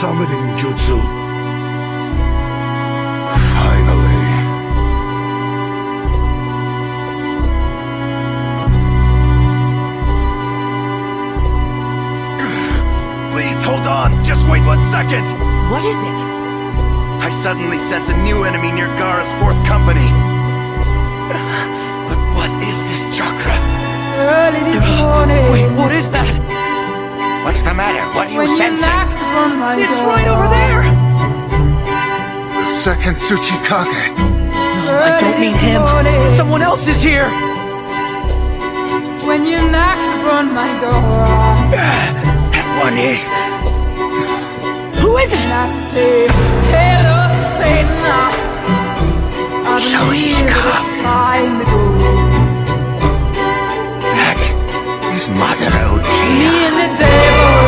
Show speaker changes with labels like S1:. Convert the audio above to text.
S1: summoning jutsu. Finally.
S2: Please hold on. Just wait 1 second.
S3: What is it?
S2: I suddenly sense a new enemy near Gaara's fourth company. But what is this chakra?
S4: Early this morning.
S2: Wait, what is that? What's the matter? What are you
S4: When you
S2: sensing?
S4: knocked upon my
S2: It's
S4: door.
S2: right over there!
S1: The second Tsuchikage.
S2: I don't mean him. Someone else is here!
S4: When you knocked upon my door.
S2: That one is...
S3: Who is it?
S4: And I say, hello, Satan. I believe it's time to go.
S2: That is Mother Uchiha.
S4: Me and the devil